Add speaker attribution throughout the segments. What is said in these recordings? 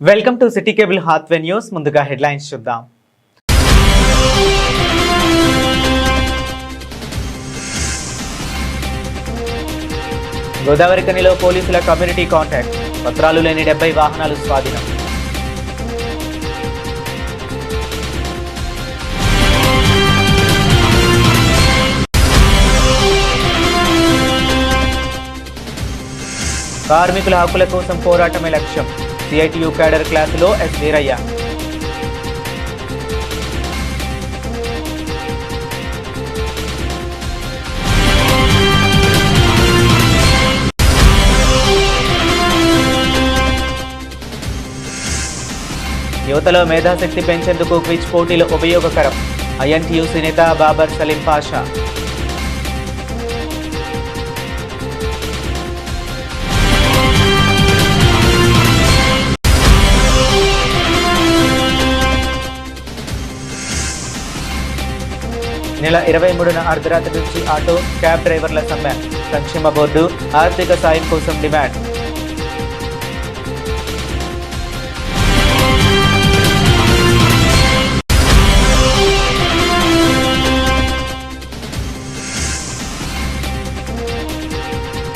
Speaker 1: Welcome to city cable Hathway news. ముందుగా headlines చూద్దాం. గోదావరి కనిలో పోలీసుల కమ్యూనిటీ కాంటాక్ట్, పత్రాలు లేని 70 వాహనాలు స్వాధీనం. కార్మికుల హక్కుల కోసం పోరాటమే లక్ష్యం, సిఐటియు క్యాడర్ క్లాసులో ఎస్ వీరయ్య. యువతలో మేధాశక్తి పెంచేందుకు క్విజ్ పోటీలు ఉపయోగకరం, ఐఎన్టీయూసీ నేత బాబర్ సలీం పాషా. నెల 23న అర్ధరాత్రి నుంచి ఆటో క్యాబ్ డ్రైవర్ల సమ్మె, సంక్షేమ బోర్డు ఆర్థిక సాయం కోసం డిమాండ్.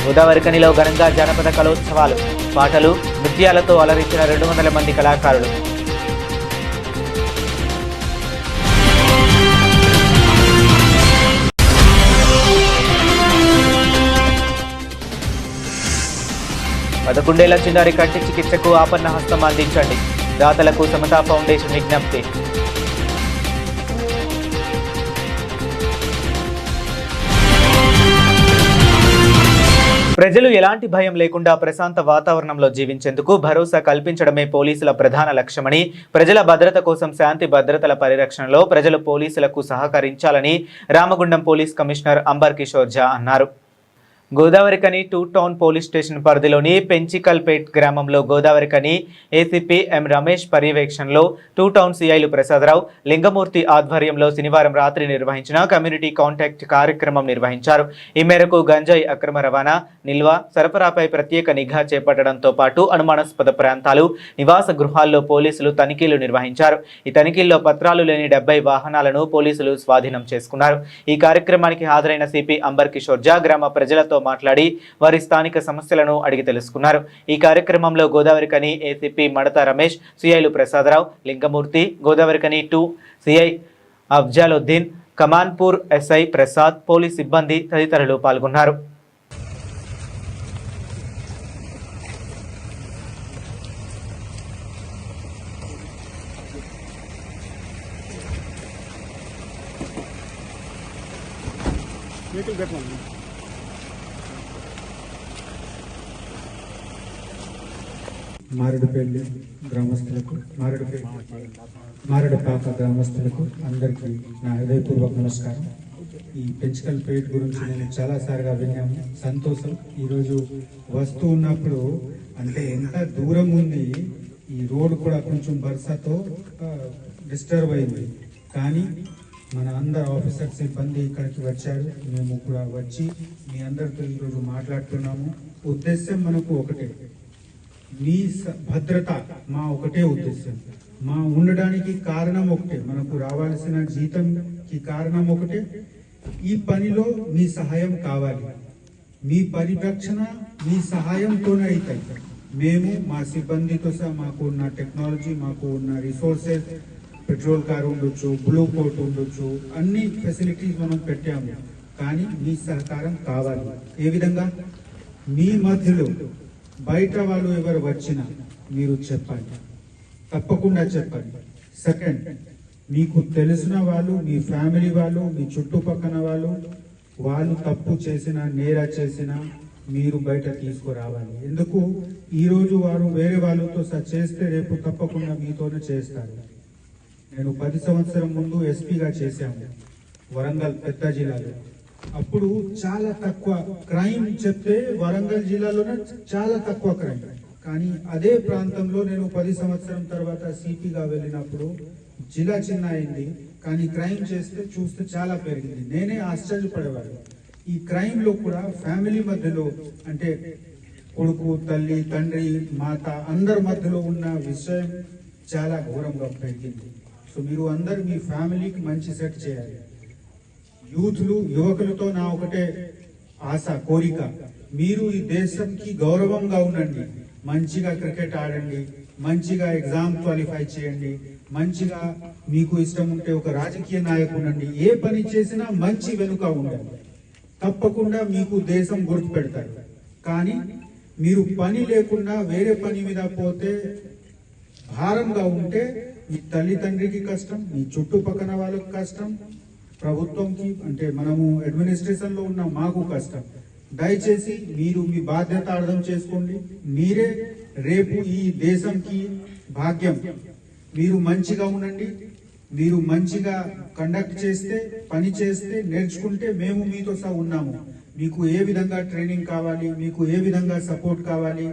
Speaker 1: గోదావరి కనిలో ఘనంగా జానపద కళోత్సవాలు, పాటలు నృత్యాలతో అలరించిన 200 మంది కళాకారులు. పదకొండేళ్ల చిన్నారి కంటి చికిత్సకు ఆపన్న హస్తం అందించండి, దాతలకు సమతా ఫౌండేషన్ విజ్ఞప్తి. ప్రజలు ఎలాంటి భయం లేకుండా ప్రశాంత వాతావరణంలో జీవించేందుకు భరోసా కల్పించడమే పోలీసుల ప్రధాన లక్ష్యమని, ప్రజల భద్రత కోసం శాంతి భద్రతల పరిరక్షణలో ప్రజలు పోలీసులకు సహకరించాలని రామగుండం పోలీస్ కమిషనర్ అంబర్ కిషోర్ ఝా అన్నారు. గోదావరికని 2 టౌన్ పోలీస్ స్టేషన్ పరిధిలోని పెంచికల్పేట్ గ్రామంలో గోదావరికని ఏసీపీ ఎం రమేష్ పర్యవేక్షణలో 2 టౌన్ సిఐలు ప్రసాదరావు, లింగమూర్తి ఆధ్వర్యంలో శనివారం రాత్రి నిర్వహించిన కమ్యూనిటీ కాంటాక్ట్ కార్యక్రమం నిర్వహించారు. ఈ మేరకు గంజాయి అక్రమ రవాణా, నిల్వ, సరఫరాపై ప్రత్యేక నిఘా చేపట్టడంతో పాటు అనుమానాస్పద ప్రాంతాలు, నివాస గృహాల్లో పోలీసులు తనిఖీలు నిర్వహించారు. ఈ తనిఖీల్లో పత్రాలు లేని 70 వాహనాలను పోలీసులు స్వాధీనం చేసుకున్నారు. ఈ కార్యక్రమానికి హాజరైన సిపి అంబర్ కిషోర్ ఝా గ్రామ ప్రజలతో మాట్లాడి వారి స్థానిక సమస్యలను అడిగి తెలుసుకున్నారు. ఈ కార్యక్రమంలో గోదావరికని ఏసీపీ మడత రమేష్, సిఐలు Prasada Rao, Lingamurthy, Godavarikhani 2 CI Afzaluddin, Kamanpur SI Prasad, police సిబ్బంది తదితరులు పాల్గొన్నారు.
Speaker 2: మారేడుపల్లి గ్రామస్తులకు, మారేడుపాక గ్రామస్తులకు అందరికీ నా హృదయపూర్వక నమస్కారం. ఈ పెంచికల్పేట్ గురించి నేను చాలాసార్లు విన్నాము, సంతోషం. ఈరోజు వస్తూ ఉన్నప్పుడు అంటే ఎంత దూరం ఉంది, ఈ రోడ్ కూడా కొంచెం వర్షతో డిస్టర్బ్ అయింది, కానీ మన అందరు ఆఫీసర్ సిబ్బంది ఇక్కడికి వచ్చారు. మేము కూడా వచ్చి మీ అందరితో ఈరోజు మాట్లాడుతున్నాము. ఉద్దేశం మనకు ఒకటే, మీ భద్రత మా ఒకటే ఉద్దేశం. మా ఉండడానికి కారణం ఒకటే, మనకు రావాల్సిన జీతంకి కారణం ఒకటే. ఈ పనిలో మీ సహాయం కావాలి, మీ పరిరక్షణ మీ సహాయంతోనే అవుతాయి. మేము మా సిబ్బందితో సహా మాకు ఉన్న టెక్నాలజీ, మాకు ఉన్న రిసోర్సెస్, పెట్రోల్ కార్ ఉండొచ్చు, బ్లూ కోట్ ఉండొచ్చు, అన్ని ఫెసిలిటీస్ మనం పెట్టాము. కానీ మీ సహకారం కావాలి. ఏ విధంగా? మీ మధ్యలో బయట వాళ్ళు ఎవరు వచ్చినా మీరు చెప్పండి, తప్పకుండా చెప్పండి. సెకండ్, మీకు తెలిసిన వాళ్ళు, మీ ఫ్యామిలీ వాళ్ళు, మీ చుట్టుపక్కల వాళ్ళు తప్పు చేసినా, నేర చేసినా మీరు బయట తీసుకురావాలి. ఎందుకు? ఈరోజు వారు వేరే వాళ్ళతో చేస్తే రేపు తప్పకుండా మీతోనే చేస్తారు. నేను 10 సంవత్సరం ముందు ఎస్పీగా చేశాము వరంగల్ పెద్ద జిల్లాలో. అప్పుడు చాలా తక్కువ క్రైమ్ చెప్తే వరంగల్ జిల్లాలోనే చాలా తక్కువ క్రైమ్, కానీ అదే ప్రాంతంలో నేను 10 సంవత్సరం తర్వాత సిపిగా వెళ్ళినప్పుడు జిల్లా చిన్న అయింది, కానీ క్రైమ్ చూస్తే చాలా పెరిగింది. నేనే ఆశ్చర్యపడేవాడు. ఈ క్రైమ్ లో కూడా ఫ్యామిలీ మధ్యలో అంటే కొడుకు, తల్లి, తండ్రి, మాత అందరి మధ్యలో ఉన్న విషయం చాలా ఘోరంగా పెరిగింది. సో మీరు అందరు మీ ఫ్యామిలీకి మంచి సెట్ చేయాలి. యువకులతో నా ఒకటే ఆశ, కోరిక, మీరు ఈ దేశంకి గౌరవంగా ఉండండి. మంచిగా క్రికెట్ ఆడండి, మంచిగా ఎగ్జామ్ క్వాలిఫై చేయండి, మంచిగా మీకు ఇష్టం ఉంటే ఒక రాజకీయ నాయకుడు ఉండండి. ఏ పని చేసినా మంచి వెనుక ఉండండి. తప్పకుండా మీకు దేశం గుర్తుపెడతారు. కానీ మీరు పని లేకుండా వేరే పని మీద పోతే, భారంగా ఉంటే మీ తల్లిదండ్రికి కష్టం, మీ చుట్టుపక్కల వాళ్ళకి కష్టం, ప్రభుత్వంకి అంటే మనము అడ్మినిస్ట్రేషన్ లో ఉన్న మాకు కష్టం. దయచేసి మీరు మీ బాధ్యత అర్థం చేసుకోండి. మీరే రేపు ఈ దేశంకి భాగ్యం. మీరు మంచిగా ఉండండి. మీరు మంచిగా కండక్ట్ చేస్తే, పని చేస్తే, నేర్చుకుంటే మేము మీతో సహా ఉన్నాము. మీకు ఏ విధంగా ట్రైనింగ్ కావాలి, మీకు ఏ విధంగా సపోర్ట్ కావాలి,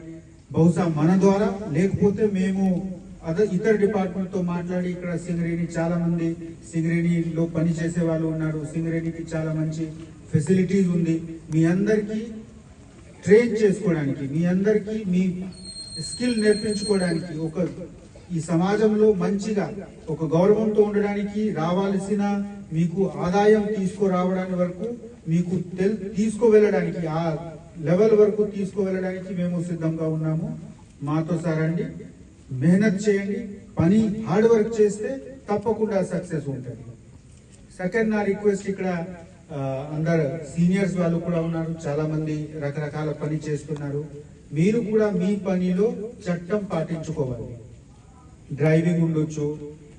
Speaker 2: బహుశా మన ద్వారా, లేకపోతే మేము ఇతర డిపార్ట్మెంట్ తో మాట్లాడి, ఇక్కడ సింగరేణి చాలా మంది సింగరేణిలో పని చేసే వాళ్ళు ఉన్నారు. సింగరేణికి చాలా మంచి ఫెసిలిటీస్ ఉంది. మీ అందరికీ ట్రైన్ చేసుకోవడానికి, మీ అందరికీ మీ స్కిల్ నేర్పించుకోవడానికి, ఈ సమాజంలో మంచిగా ఒక గౌరవంతో ఉండడానికి రావాల్సిన మీకు ఆదాయం తీసుకురావడానికి వరకు, మీకు తీసుకువెళ్ళడానికి, ఆ లెవెల్ వరకు తీసుకువెళ్ళడానికి మేము సిద్ధంగా ఉన్నాము. మాతో సారండి, మెహనత్ చేయండి, పని హార్డ్ వర్క్ చేస్తే తప్పకుండా సక్సెస్ ఉంటుంది. సెకండ్ నా రిక్వెస్ట్, ఇక్కడ అందరు సీనియర్స్ వాళ్ళు కూడా ఉన్నారు, చాలా మంది రకరకాల పని చేస్తున్నారు. మీరు కూడా మీ పనిలో చట్టం పాటించుకోవాలి. డ్రైవింగ్ ఉండొచ్చు,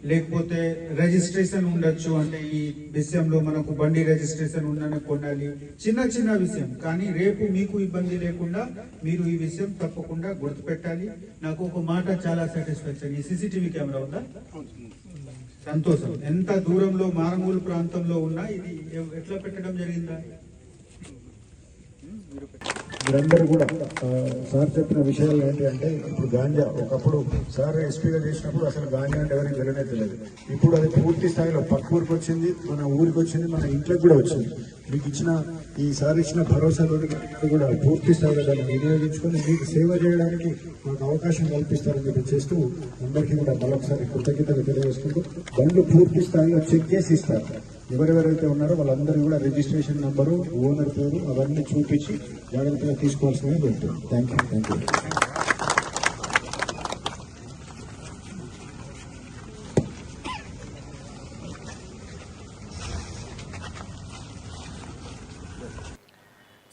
Speaker 2: లేకపోతే రిజిస్ట్రేషన్ ఉండొచ్చు. అంటే ఈ విషయంలో మనకు బండి రిజిస్ట్రేషన్ ఉందని కొనాలి, చిన్న విషయం. కానీ రేపు మీకు ఇబ్బంది లేకుండా మీరు ఈ విషయం తప్పకుండా గుర్తుపెట్టాలి. నాకు ఒక మాట చాలా సాటిస్ఫాక్షన్, ఈ సీసీటీవీ కెమెరా ఉందా, సంతోషం. ఎంత దూరంలో మారుమూల ప్రాంతంలో ఉన్నా ఇది ఎట్లా పెట్టడం జరిగిందా?
Speaker 3: మీరందరూ కూడా సార్ చెప్పిన విషయాలు ఏంటి అంటే, ఇప్పుడు గాంజా ఒకప్పుడు సార్ ఎస్పీగా చేసినప్పుడు అసలు గాంజా అంటే ఎవరికి వెళ్ళనే తెలియదు. ఇప్పుడు అది పూర్తి స్థాయిలో పక్క ఊరికి వచ్చింది, మన ఊరికి వచ్చింది, మన ఇంట్లోకి కూడా వచ్చింది. మీకు ఇచ్చిన ఈసారి ఇచ్చిన భరోసాలో కూడా పూర్తి స్థాయిలో దాన్ని వినియోగించుకొని మీకు సేవ చేయడానికి మాకు అవకాశం కల్పిస్తారని చెప్పి చేస్తూ అందరికీ కూడా మరొకసారి కృతజ్ఞతలు తెలియజేసుకుంటూ, బండ్లు పూర్తి స్థాయిలో చెక్ చేసి ఇస్తారు. ఎవరెవరైతే ఉన్నారో వాళ్ళందరూ కూడా రిజిస్ట్రేషన్ నంబరు, ఓనర్ పేరు అవన్నీ చూపించి జాగ్రత్తగా తీసుకోవాల్సిందిగా చెప్తాను. Thank you.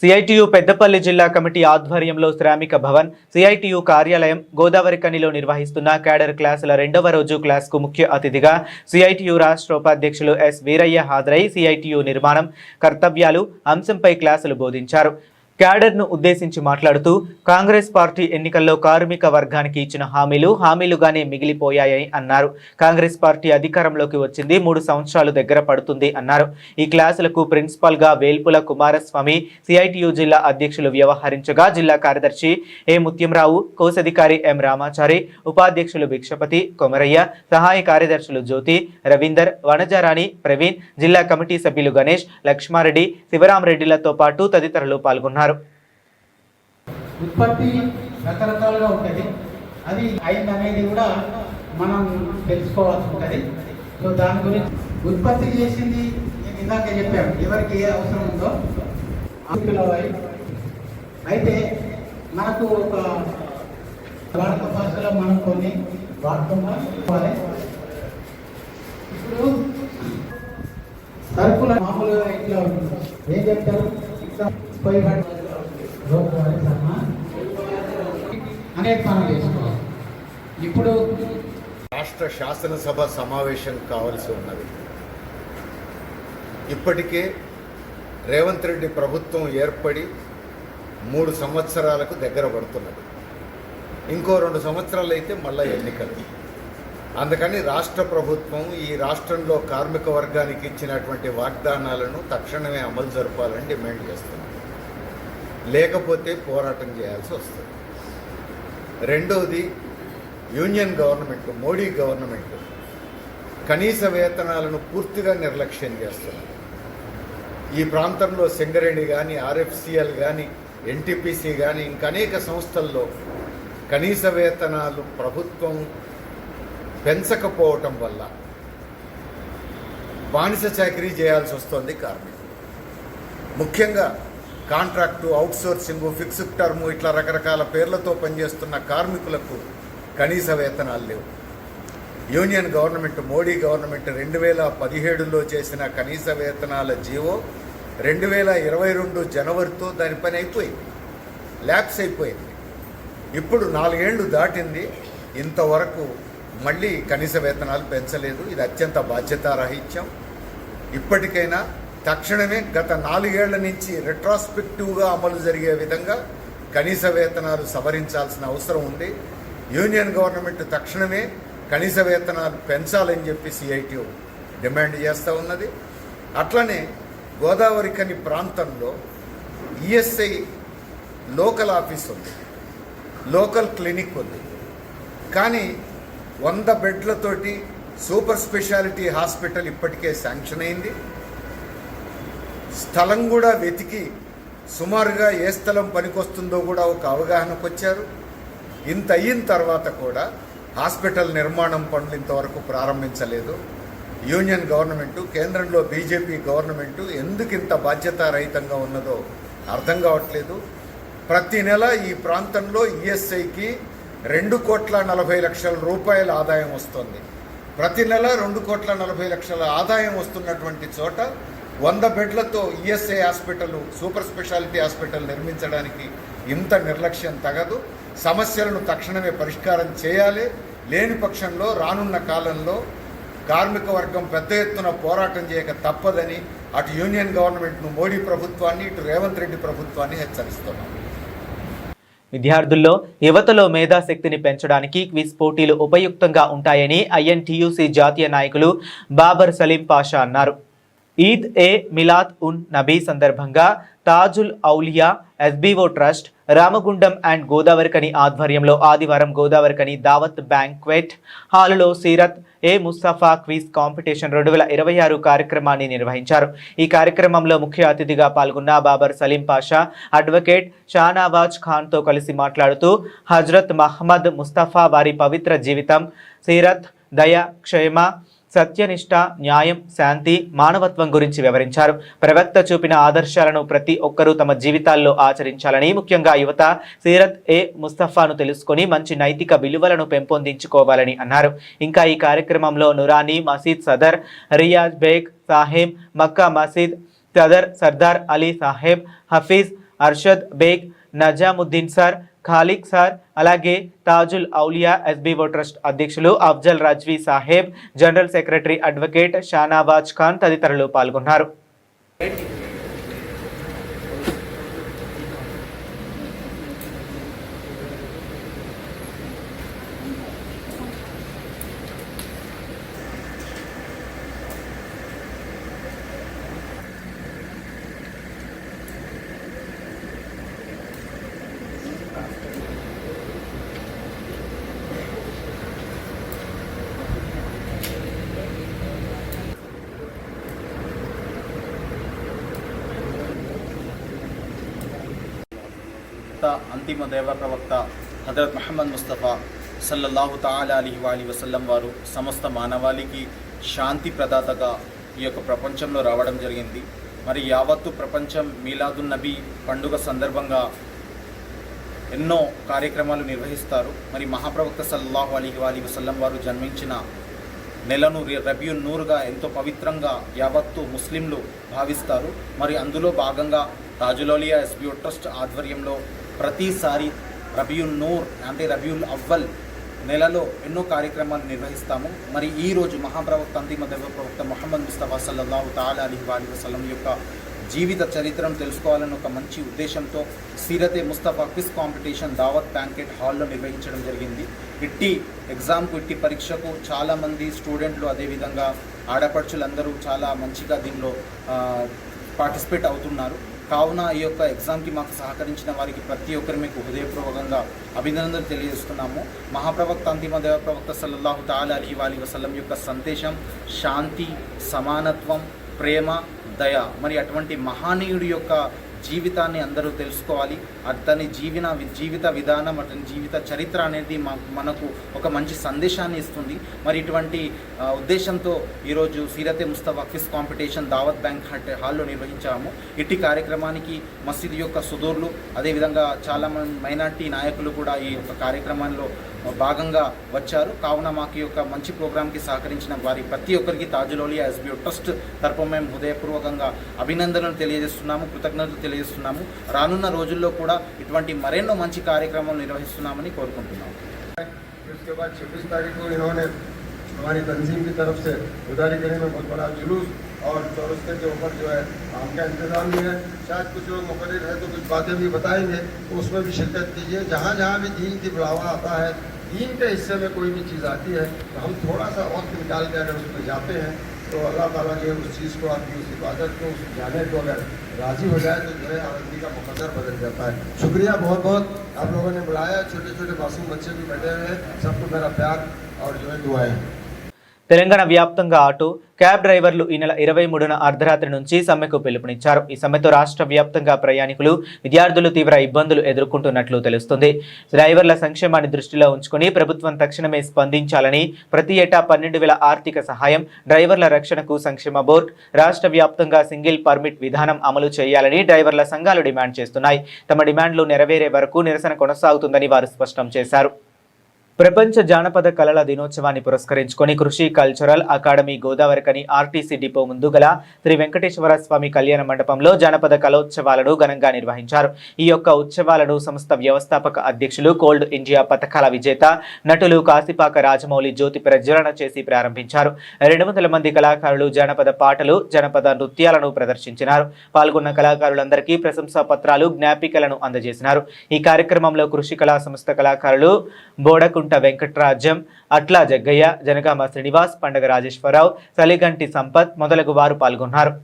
Speaker 1: సిఐటియు పెద్దపల్లి జిల్లా కమిటీ ఆధ్వర్యంలో శ్రామిక భవన్, సిఐటియు కార్యాలయం, గోదావరి కనిలో నిర్వహిస్తున్న క్యాడర్ క్లాసుల 2వ రోజు క్లాస్కు ముఖ్య అతిథిగా సిఐటియు రాష్ట్ర ఉపాధ్యక్షులు ఎస్ వీరయ్య హాజరై సిఐటియు నిర్మాణం, కర్తవ్యాలు అంశంపై క్లాసులు బోధించారు. క్యాడర్ను ఉద్దేశించి మాట్లాడుతూ, కాంగ్రెస్ పార్టీ ఎన్నికల్లో కార్మిక వర్గానికి ఇచ్చిన హామీలుగానే మిగిలిపోయాయని అన్నారు. కాంగ్రెస్ పార్టీ అధికారంలోకి వచ్చింది 3 సంవత్సరాలు దగ్గర పడుతుంది అన్నారు. ఈ క్లాసులకు ప్రిన్సిపాల్ గా వేల్పుల కుమారస్వామి, సిఐటియు జిల్లా అధ్యక్షులు వ్యవహరించగా, జిల్లా కార్యదర్శి ఏ ముత్యంరావు, కోశాధికారి ఎం రామాచారి, ఉపాధ్యక్షులు భిక్షపతి, కొమరయ్య, సహాయ కార్యదర్శులు జ్యోతి, రవీందర్, వనజారాణి, ప్రవీణ్, జిల్లా కమిటీ సభ్యులు గణేష్, లక్ష్మారెడ్డి, శివరామరెడ్డిలతో పాటు తదితరులు పాల్గొన్నారు.
Speaker 4: ఉత్పత్తి రకరకాలుగా ఉంటుంది, అది అయిందనేది కూడా మనం తెలుసుకోవాల్సి ఉంటుంది. సో దాని గురించి ఉత్పత్తి చేసింది ఇందాక చెప్పాము, ఎవరికి ఏ అవసరం ఉందో అయితే మనకు ఒక భారత భాషలో మనం కొన్ని వాడుతున్నాం. ఇప్పుడు సరుకుల మామూలుగా ఇట్లా ఉంటుంది, ఏం చెప్తారు, అనేక పనులు చేసుకోవాలి. ఇప్పుడు
Speaker 5: రాష్ట్ర శాసనసభ సమావేశం కావాల్సి ఉన్నది. ఇప్పటికే రేవంత్ రెడ్డి ప్రభుత్వం ఏర్పడి 3 సంవత్సరాలకు దగ్గర పడుతున్నది. ఇంకో 2 సంవత్సరాలు అయితే మళ్ళీ ఎన్నికలు. అందుకని రాష్ట్ర ప్రభుత్వం ఈ రాష్ట్రంలో కార్మిక వర్గానికి ఇచ్చినటువంటి వాగ్దానాలను తక్షణమే అమలు జరపాలని డిమాండ్ చేస్తున్నారు. లేకపోతే పోరాటం చేయాల్సి వస్తుంది. రెండవది, యూనియన్ గవర్నమెంట్, మోడీ గవర్నమెంట్ కనీస వేతనాలను పూర్తిగా నిర్లక్ష్యం చేస్తున్నారు. ఈ ప్రాంతంలో సింగరేణి కానీ, ఆర్ఎఫ్సిఎల్ కానీ, ఎన్టీపీసీ కానీ ఇంకా అనేక సంస్థల్లో కనీస వేతనాలు ప్రభుత్వం పెంచకపోవటం వల్ల బానిస చాకరీ చేయాల్సి వస్తుంది కార్మికులు. ముఖ్యంగా కాంట్రాక్టు, అవుట్సోర్సింగు, ఫిక్స్డ్ టర్ము ఇట్లా రకరకాల పేర్లతో పనిచేస్తున్న కార్మికులకు కనీస వేతనాలు లేవు. యూనియన్ గవర్నమెంట్, మోడీ గవర్నమెంట్ 2017లో చేసిన కనీస వేతనాల జీవో 2022 జనవరితో దాని పని అయిపోయింది, ల్యాప్స్ అయిపోయింది. ఇప్పుడు 4 ఏళ్లు దాటింది, ఇంతవరకు మళ్ళీ కనీస వేతనాలు పెంచలేదు. ఇది అత్యంత బాధ్యతారాహిత్యం. ఇప్పటికైనా తక్షణమే గత 4 ఏళ్ల నుంచి రెట్రాస్పెక్టివ్గా అమలు జరిగే విధంగా కనీస వేతనాలు సవరించాల్సిన అవసరం ఉంది. యూనియన్ గవర్నమెంట్ తక్షణమే కనీస వేతనాలు పెంచాలని చెప్పి సిఐటియు డిమాండ్ చేస్తూ ఉన్నది. అట్లనే గోదావరి ఖని ప్రాంతంలో ఈఎస్ఐ లోకల్ ఆఫీస్ ఉంది, లోకల్ క్లినిక్ ఉంది. కానీ 100 బెడ్లతోటి సూపర్ స్పెషాలిటీ హాస్పిటల్ ఇప్పటికే శాంక్షన్ అయింది. స్థలం కూడా వెతికి సుమారుగా ఏ స్థలం పనికొస్తుందో కూడా ఒక అవగాహనకు వచ్చారు. ఇంత అయిన తర్వాత కూడా హాస్పిటల్ నిర్మాణం పనులు ఇంతవరకు ప్రారంభించలేదు. యూనియన్ గవర్నమెంటు, కేంద్రంలో బీజేపీ గవర్నమెంటు ఎందుకు ఇంత బాధ్యతారహితంగా ఉన్నదో అర్థం కావట్లేదు. ప్రతి నెల ఈ ప్రాంతంలో ఈఎస్ఐకి 2,40,00,000 రూపాయల ఆదాయం వస్తుంది. ప్రతి నెల 2,40,00,000 ఆదాయం వస్తున్నటువంటి చోట 100 బెడ్లతో ESI hospital, super speciality hospital నిర్మించడానికి ఇంత నిర్లక్ష్యం తగదు. సమస్యలను తక్షణమే పరిష్కారం చేయాలి. లేని పక్షంలో రానున్న కాలంలో కార్మిక వర్గం పెద్ద ఎత్తున పోరాటం చేయక తప్పదని అటు యూనియన్ గవర్నమెంట్ను, మోడీ ప్రభుత్వాన్ని, ఇటు రేవంత్ రెడ్డి ప్రభుత్వాన్ని హెచ్చరిస్తున్నాం.
Speaker 1: విద్యార్థుల్లో, యువతలో మేధాశక్తిని పెంచడానికి క్విజ్ పోటీలు ఉపయుక్తంగా ఉంటాయని ఐఎన్టీయూసీ జాతీయ నాయకులు బాబర్ సలీం పాషా అన్నారు. ఈద్ ఏ మిలాద్ ఉన్ నబీ సందర్భంగా Tajul Aulia SBO trust, Ramagundam and Godavarikhani ఆధ్వర్యంలో ఆదివారం గోదావరికని దావత్ బ్యాంక్వెట్ హాలులో సీరత్ ఏ ముస్తఫా క్విజ్ కాంపిటీషన్ 2026 కార్యక్రమాన్ని నిర్వహించారు. ఈ కార్యక్రమంలో ముఖ్య అతిథిగా పాల్గొన్న బాబర్ సలీం పాషా అడ్వకేట్ షానవాజ్ ఖాన్తో కలిసి మాట్లాడుతూ హజ్రత్ మహమ్మద్ ముస్తఫా వారి పవిత్ర జీవితం, సీరత్, దయ, క్షేమ, సత్యనిష్ట, న్యాయం, శాంతి, మానవత్వం గురించి వివరించారు. ప్రవక్త చూపిన ఆదర్శాలను ప్రతి ఒక్కరూ తమ జీవితాల్లో ఆచరించాలని, ముఖ్యంగా యువత సీరత్ ఏ ముస్తఫాను తెలుసుకొని మంచి నైతిక విలువలను పెంపొందించుకోవాలని అన్నారు. ఇంకా ఈ కార్యక్రమంలో నురానీ మసీద్ సదర్ రియాజ్ బేగ్ సాహెబ్, మక్కా మసీద్ సదర్ సర్దార్ అలీ సాహెబ్, హఫీజ్ అర్షద్ బేగ్, నజాముద్దీన్ సార్, ఖాలిక్ సార్, అలాగే తాజుల్ ఔలియా ఎస్బీఓ ట్రస్ట్ అధ్యక్షులు Afzal Razvi Sahib, general secretary advocate Shahnawaz Khan తదితరులు పాల్గొన్నారు.
Speaker 6: అంతిమ దైవ ప్రవక్త హజరత్ మహమ్మద్ ముస్తఫా సల్లల్లాహు తఆలా అలైహి వసల్లం వారు సమస్త మానవాళికి శాంతి ప్రదాతగా ఈ యొక్క ప్రపంచంలో రావడం జరిగింది. మరి యావత్తు ప్రపంచం మీలాదున్ నబీ పండుగ సందర్భంగా ఎన్నో కార్యక్రమాలు నిర్వహిస్తారు. మరి మహాప్రవక్త సల్లల్లాహు అలైహి వసల్లం వారు జన్మించిన నెలను రబీయున్ నూర్గా ఎంతో పవిత్రంగా యావత్తు ముస్లింలు భావిస్తారు. మరి అందులో భాగంగా తాజుల్ ఔలియా ఎస్బీఓ ట్రస్ట్ ఆధ్వర్యంలో ప్రతిసారి రబీయున్ నూర్ అంటే రబీయుల్ అవ్వల్ నెలలో ఎన్నో కార్యక్రమాలు నిర్వహిస్తాము. మరి ఈరోజు మహాప్రవక్త అంతిమ దైవ ప్రవక్త ముహమ్మద్ ముస్తఫా సల్లల్లాహు తఆలా అలైహి వసల్లం యొక్క జీవిత చరిత్రను తెలుసుకోవాలని ఒక మంచి ఉద్దేశంతో సీరతే ముస్తఫా క్విజ్ కాంపిటీషన్ దావత్ బ్యాంకెట్ హాల్లో నిర్వహించడం జరిగింది. ఇట్టి ఎగ్జామ్కు, ఇట్టి పరీక్షకు చాలామంది స్టూడెంట్లు, అదేవిధంగా ఆడపడుచులందరూ చాలా మంచిగా దీనిలో పార్టిసిపేట్ అవుతున్నారు. కావున ఈ యొక్క ఎగ్జామ్కి మాకు సహకరించిన వారికి ప్రతి ఒక్కరి మీకు హృదయపూర్వకంగా అభినందనలు తెలియజేస్తున్నాము. మహాప్రవక్త అంతిమ దైవ ప్రవక్త సల్లల్లాహు తఆలా అలైహి వసల్లం యొక్క సందేశం శాంతి, సమానత్వం, ప్రేమ, దయ. మరి అటువంటి మహానీయుడి యొక్క జీవితాన్ని అందరూ తెలుసుకోవాలి. అతని జీవిత విధానం, అతని జీవిత చరిత్ర అనేది మనకు ఒక మంచి సందేశాన్ని ఇస్తుంది. మరి ఇటువంటి ఉద్దేశంతో ఈరోజు సీరతే ముస్తఫా క్విజ్ కాంపిటీషన్ దావత్ బ్యాంక్ హాల్లో నిర్వహించాము. ఇట్టి కార్యక్రమానికి మసీదు యొక్క సుదూర్లు, అదేవిధంగా చాలామంది మైనార్టీ నాయకులు కూడా ఈ యొక్క కార్యక్రమంలో భాగంగా వచ్చారు. కావున మాకు యొక్క మంచి ప్రోగ్రాంకి సహకరించిన వారి ప్రతి ఒక్కరికి తాజుల్ ఔలియా ఎస్బీఓ ట్రస్ట్ తరపున మేము హృదయపూర్వకంగా అభినందనలు తెలియజేస్తున్నాము, కృతజ్ఞతలు తెలియజేస్తున్నాము. రానున్న రోజుల్లో కూడా ఇటువంటి మరెన్నో మంచి కార్యక్రమాలు నిర్వహిస్తున్నామని కోరుకుంటున్నాము.
Speaker 3: उसके बाद 26 तारीख को इन्होंने हमारी तंजीम की तरफ से उदारी करने में बहुत बड़ा जुलूस और चौरस्ते के ऊपर जो है आम का इंतजाम भी है. शायद कुछ लोग मुकर्रर है तो कुछ बातें भी बताएंगे, तो उसमें भी शिरकत कीजिए. जहाँ जहाँ भी दीन की बढ़ावा आता है, दीन के हिस्से में कोई भी चीज़ आती है, तो हम थोड़ा सा वक्त निकाल के अगर उसमें जाते हैं तो अल्लाह ताला जो है उस चीज़ को, आपकी उस इबादत को, उस जाने को अगर राज़ी हो जाए तो जो है आदमी का मुकद्दर बदल जाता है. शुक्रिया बहुत बहुत आप लोगों ने बुलाया. छोटे छोटे मासूम बच्चे भी बैठे हुए हैं. सबको मेरा प्यार और जो है दुआएं.
Speaker 1: తెలంగాణ వ్యాప్తంగా ఆటో క్యాబ్ డ్రైవర్లు ఈ నెల 23న అర్ధరాత్రి నుంచి సమ్మెకు పిలుపునిచ్చారు. ఈ సమ్మెతో రాష్ట్ర వ్యాప్తంగా ప్రయాణికులు, విద్యార్థులు తీవ్ర ఇబ్బందులు ఎదుర్కొంటున్నట్లు తెలుస్తుంది. డ్రైవర్ల సంక్షేమాన్ని దృష్టిలో ఉంచుకుని ప్రభుత్వం తక్షణమే స్పందించాలని, ప్రతి ఏటా 12,000 ఆర్థిక సహాయం, డ్రైవర్ల రక్షణకు సంక్షేమ బోర్డు, రాష్ట్ర వ్యాప్తంగా సింగిల్ పర్మిట్ విధానం అమలు చేయాలని డ్రైవర్ల సంఘాలు డిమాండ్ చేస్తున్నాయి. తమ డిమాండ్లు నెరవేరే వరకు నిరసన కొనసాగుతుందని వారు స్పష్టం చేశారు. ప్రపంచ జానపద కళల దినోత్సవాన్ని పురస్కరించుకొని కృషి cultural academy Godavarikhani RTC depot ముందు గల శ్రీ వెంకటేశ్వర స్వామి కళ్యాణ మండపంలో జానపద కళోత్సవాలను ఘనంగా నిర్వహించారు. ఈ యొక్క ఉత్సవాలను సంస్థ వ్యవస్థాపక అధ్యక్షులు కోల్డ్ ఇండియా పథకాల విజేత నటులు కాశీపాక రాజమౌళి జ్యోతి ప్రజ్వలన చేసి ప్రారంభించారు. 200 మంది కళాకారులు జానపద పాటలు, జానపద నృత్యాలను ప్రదర్శించినారు. పాల్గొన్న కళాకారులందరికీ ప్రశంసా పత్రాలు, జ్ఞాపికలను అందజేసినారు. ఈ కార్యక్రమంలో కృషి కళా సంస్థ కళాకారులు బోడకు వెంకట్రాజ్యం, అట్లా జగ్గయ్య, జనగామ శ్రీనివాస్, పండగ రాజేశ్వరరావు, సలిగంటి సంపత్ మొదలగు వారు పాల్గొన్నారు.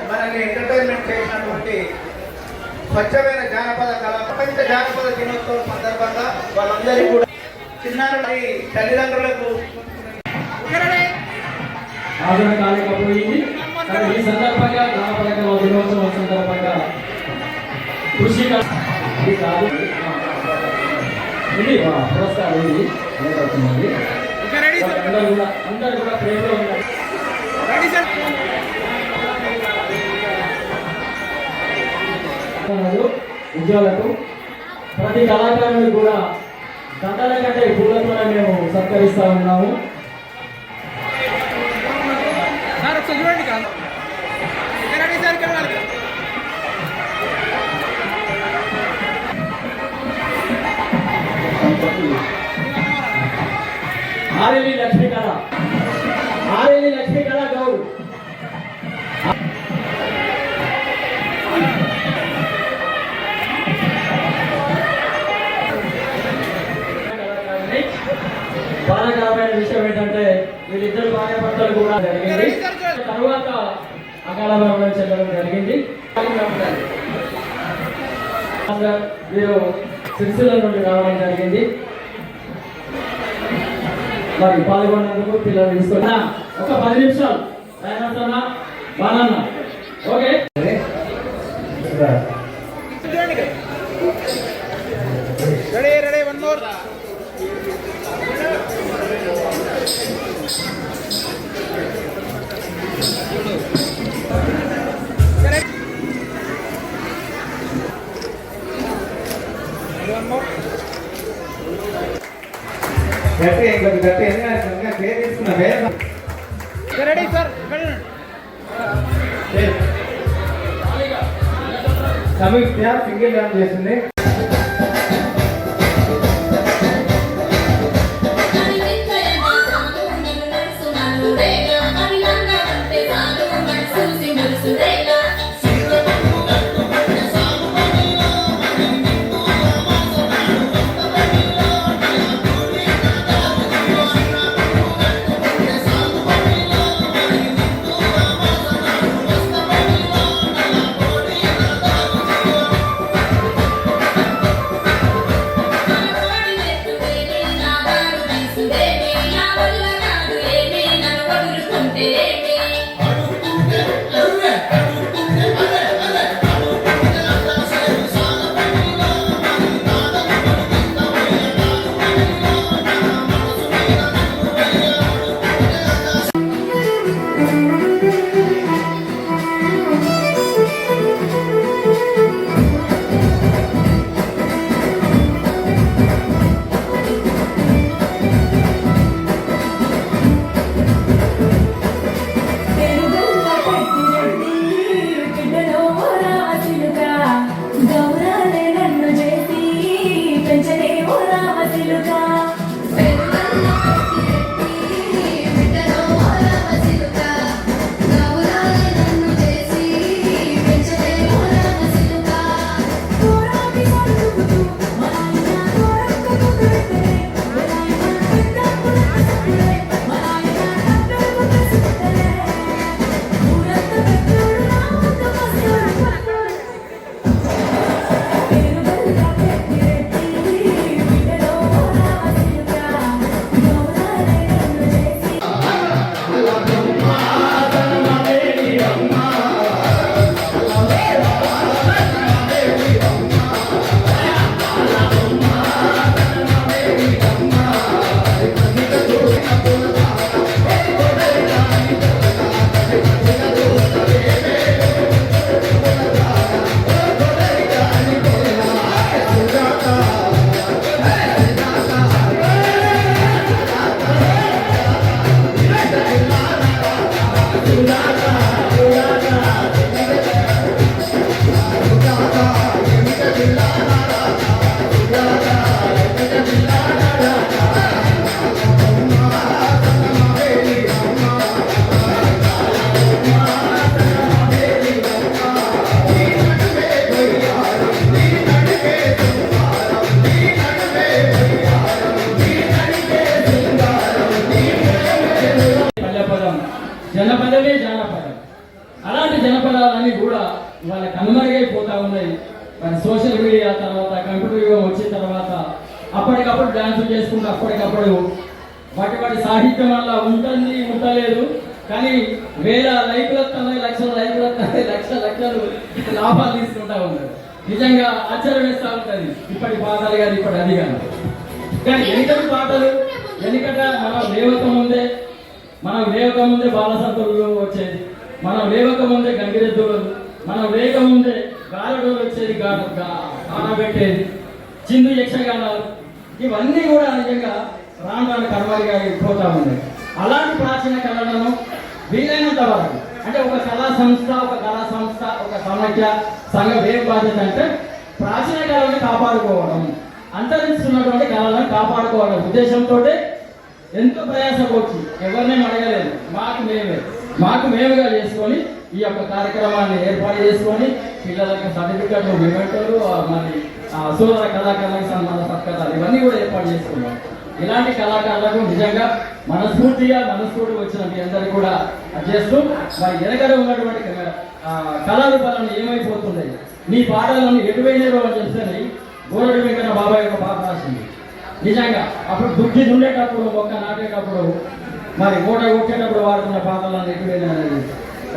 Speaker 4: మనల్ని ఎంటర్టైన్మెంట్ చేసినటువంటి స్వచ్ఛమైన జానపద కళ ప్రపంచ జానపద దినోత్సవం సందర్భంగా వాళ్ళందరికీ కూడా చిన్నారి తల్లిదండ్రులకు
Speaker 7: ఆదరణ కాలేకపోయింది. ఈ సందర్భంగా జానపద కళ దినోత్సవం సందర్భంగా కృషి ఇది కాదు ఇది పురస్కారం ఇది అవుతుంది. అందరూ కూడా ప్రేమలో ఉన్నారు. ఉద్యోగులకు ప్రతి కళాకారులు కూడా దండల కంటే పూలతో మేము సత్కరిస్తూ ఉన్నాము. ఆరేలి లక్ష్మీకళ గౌడ్ బాధాకరమైన విషయం ఏంటంటే వీళ్ళిద్దరు భార్యాభర్తలు కూడా జరిగింది. తర్వాత అకాల మరణం చెందడం జరిగింది. వీరు సిరిసిల్ల నుండి రావడం జరిగింది. మరి పాల్గొన్నందుకు పిల్లలు తీసుకున్నా ఒక 10 నిమిషాలు బాగా ఓకే.
Speaker 4: Ready one more. సమీక్ష సింగిల్ రన్ చేసింది.
Speaker 7: జనపదమే జానపదం. అలాంటి జనపదాలన్నీ కూడా ఇవాళ కనుమరుగైపోతా ఉన్నాయి. మరి సోషల్ మీడియా తర్వాత కంప్యూటర్ యుగం వచ్చిన తర్వాత అప్పటికప్పుడు డాన్సులు చేసుకుంటూ అప్పటికప్పుడు వాటి సాహిత్యం వల్ల ఉంటుంది ఉండలేదు. కానీ వేల లైకులు వస్తున్నాయి, లక్షల లైకులు వస్తున్నాయి, లక్షలు లాభాలు తీసుకుంటా ఉన్నారు. నిజంగా ఆశ్చర్యం వేస్తూ ఉంటుంది ఇప్పటి పాటలు కానీ ఇప్పటి అది కానీ ఎన్నికటి పాటలు ఎన్నికట మనం లేవక ముందే బాలసంతులు వచ్చేది, మనం లేవక ముందే గంగిరెద్దులు, మనం లేక ముందే గారడోలు వచ్చేది, ఆడబెట్టేది, చిందు యక్షగానాలు, ఇవన్నీ కూడా నిజంగా రాను కర్మలుగా పోతా ఉన్నాయి. అలాంటి ప్రాచీన కళలను వీలైనంత వరకు అంటే ఒక కళా సంస్థ ఒక సమాఖ్య సంఘం ఏం బాధ్యత అంటే ప్రాచీన కళలను కాపాడుకోవడం, అంతరిస్తున్నటువంటి కళలను కాపాడుకోవడం ఉద్దేశంతో ఎంతో ప్రయాసపోవచ్చు. ఎవరినేం అడగలేదు, మాకు మేముగా చేసుకొని ఈ యొక్క కార్యక్రమాన్ని ఏర్పాటు చేసుకొని పిల్లలకు సర్టిఫికెట్లు, మెమెంటోలు, మరి సోదర కళాకారులకు సన్మాన సత్కారాలు ఇవన్నీ కూడా ఏర్పాటు చేసుకున్నాం. ఇలాంటి కళాకారులకు నిజంగా మనస్ఫూర్తిగా వచ్చిన మీ అందరికీ కూడా చేస్తూ మరి వెనకడ ఉన్నటువంటి కళారూపాలను ఏమైపోతుంది, మీ పాటలను ఎటువైనారో అని చెప్తే గోరడి వెంకన్న బాబాయ్ యొక్క పాట రాసింది. నిజంగా అప్పుడు దుఃఖి ఉండేటప్పుడు మొక్క నాటేటప్పుడు మరి ఓట కొట్టేటప్పుడు వాడుతున్న పాటలను ఎటువైనా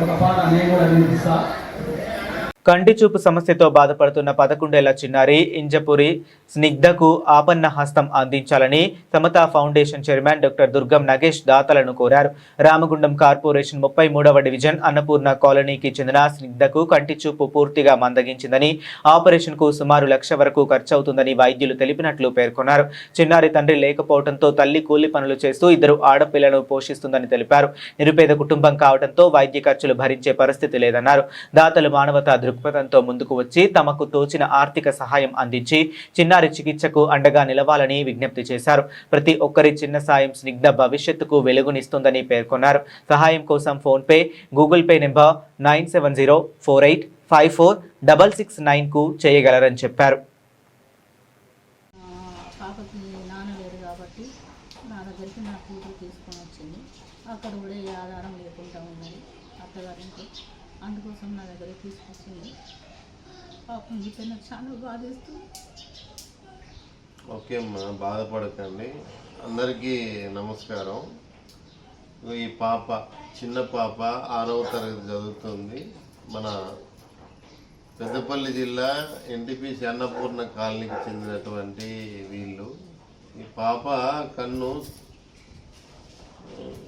Speaker 7: ఒక పాట నేను కూడా వినిపిస్తా.
Speaker 1: కంటి చూపు సమస్యతో బాధపడుతున్న 11 ఏళ్ల చిన్నారి ఇంజపురి స్నిగ్ధకు ఆపన్న హస్తం అందించాలని సమతా ఫౌండేషన్ చైర్మన్ డాక్టర్ దుర్గం నగేష్ దాతలను కోరారు. రామగుండం కార్పొరేషన్ 33వ డివిజన్ అన్నపూర్ణ కాలనీకి చెందిన స్నిగ్ధకు కంటి చూపు పూర్తిగా మందగించిందని, ఆపరేషన్ కు సుమారు 1,00,000 వరకు ఖర్చవుతుందని వైద్యులు తెలిపినట్లు పేర్కొన్నారు. చిన్నారి తండ్రి లేకపోవడంతో తల్లి కూలి పనులు చేస్తూ 2 ఆడపిల్లను పోషిస్తుందని తెలిపారు. నిరుపేద కుటుంబం కావడంతో వైద్య ఖర్చులు భరించే పరిస్థితి లేదన్నారు. దాతలు మానవతా దృక్పథంతో ముందుకు వచ్చి తమకు తోచిన ఆర్థిక సహాయం అందించి చిన్నారి చికిత్సకు అండగా నిలవాలని విజ్ఞప్తి చేశారు. ప్రతి ఒక్కరి చిన్న సాయం స్నిగ్ధ భవిష్యత్తుకు వెలుగునిస్తుందని పేర్కొన్నారు. సహాయం కోసం phone pay, Google pay number 9704854669 కు చేయగలరని చెప్పారు.
Speaker 8: పాపకి నాన్న లేరు కాబట్టి నా దగ్గరికి నా కూతురు తీసుకొని వచ్చింది. అక్కడ కూడా ఏ ఆధారం లేకుండా ఉన్నది అత్తగారింట్లో, అందుకోసం నా దగ్గరికి తీసుకొచ్చింది. పాపం ఇక్కడ నాకు చాలా బాధేస్తుంది.
Speaker 9: ఓకే అమ్మా, బాధపడకండి. అందరికీ నమస్కారం. ఈ పాప చిన్న పాప 6వ తరగతి చదువుతుంది. మన పెద్దపల్లి జిల్లా ఎన్టీపీసీ అన్నపూర్ణ కాలనీకి చెందినటువంటి వీళ్ళు. ఈ పాప కన్ను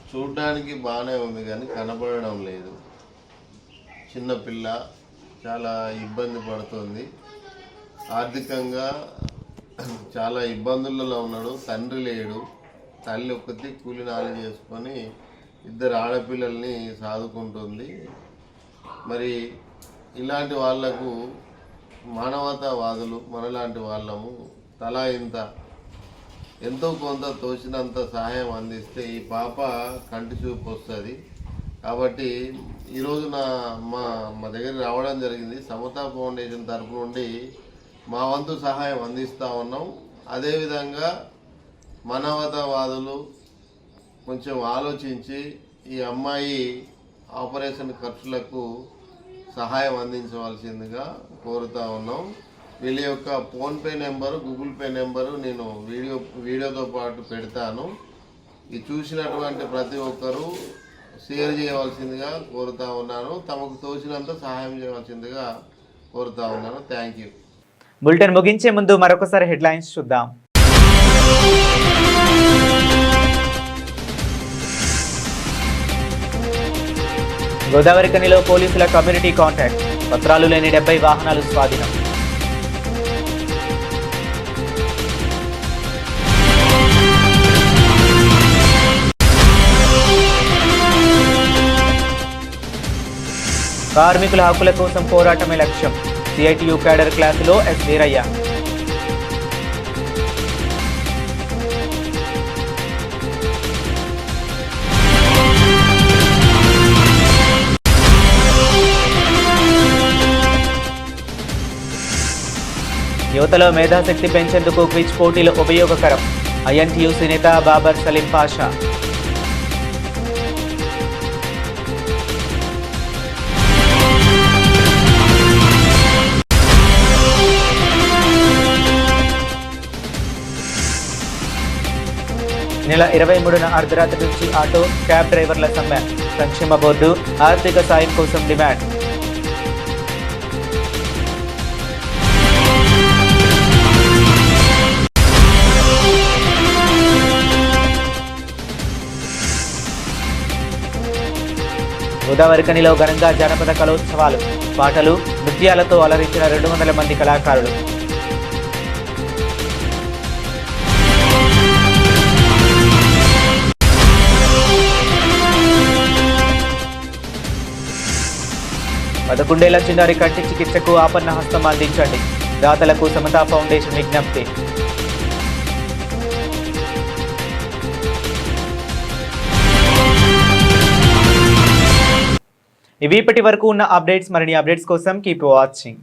Speaker 9: చూడడానికి బాగానే ఉంది కానీ కనబడడం లేదు. చిన్నపిల్ల చాలా ఇబ్బంది పడుతుంది. ఆర్థికంగా చాలా ఇబ్బందులలో ఉన్నాడు. తండ్రి లేడు, తల్లి ఒక్కటి కూలి నాలి చేసుకొని 2 ఆడపిల్లల్ని సాదుకుంటుంది. మరి ఇలాంటి వాళ్లకు మానవతావాదులు మనలాంటి వాళ్ళము తలా ఇంత ఎంతో కొంత తోచినంత సహాయం అందిస్తే ఈ పాప కంటి చూపు వస్తుంది. కాబట్టి ఈరోజు మా దగ్గర రావడం జరిగింది. సమతా ఫౌండేషన్ తరఫు నుండి మా వంతు సహాయం అందిస్తూ ఉన్నాం. అదేవిధంగా మానవతావాదులు కొంచెం ఆలోచించి ఈ అమ్మాయి ఆపరేషన్ ఖర్చులకు సహాయం అందించవలసిందిగా కోరుతూ ఉన్నాం. వీళ్ళ యొక్క PhonePe number, Google pay number నేను వీడియోతో పాటు పెడతాను. ఇది చూసినటువంటి ప్రతి ఒక్కరూ షేర్ చేయవలసిందిగా కోరుతా ఉన్నాను. తమకు తోచినంత సహాయం చేయవలసిందిగా కోరుతా ఉన్నాను. Thank you.
Speaker 1: బులెటిన్ ముగించే ముందు మరొకసారి హెడ్లైన్స్ చూద్దాం. గోదావరి కనిలో పోలీసుల కమ్యూనిటీ కాంటాక్ట్, పత్రాలు లేని 70 వాహనాలు స్వాధీనం. కార్మికుల హక్కుల కోసం పోరాటమే లక్ష్యం, సిఐటియు క్యాడర్ క్లాసులో ఎస్ వీరయ్య. యువతలో మేధాశక్తి పెంచేందుకు క్విజ్ పోటీలు ఉపయోగకరం, ఐఎన్టీయూసీ నేత బాబర్ సలీం పాషా. నెల 23న అర్ధరాత్రి నుంచి ఆటో, క్యాబ్ డ్రైవర్ల సమ్మె, సంక్షేమ బోర్డు ఆర్థిక సాయం కోసం డిమాండ్. గోదావరి కనిలో ఘనంగా జానపద కళోత్సవాలు, పాటలు, నృత్యాలతో అలరించిన 200 మంది కళాకారులు. పదకొండేళ్ల చిన్నారి కంటి చికిత్సకు ఆపన్న హస్తం అందించండి, దాతలకు సమతా ఫౌండేషన్ విజ్ఞప్తి. ఇవి ఇప్పటి వరకు ఉన్న అప్డేట్స్. మరిన్ని అప్డేట్స్ కోసం కీప్ వాచింగ్.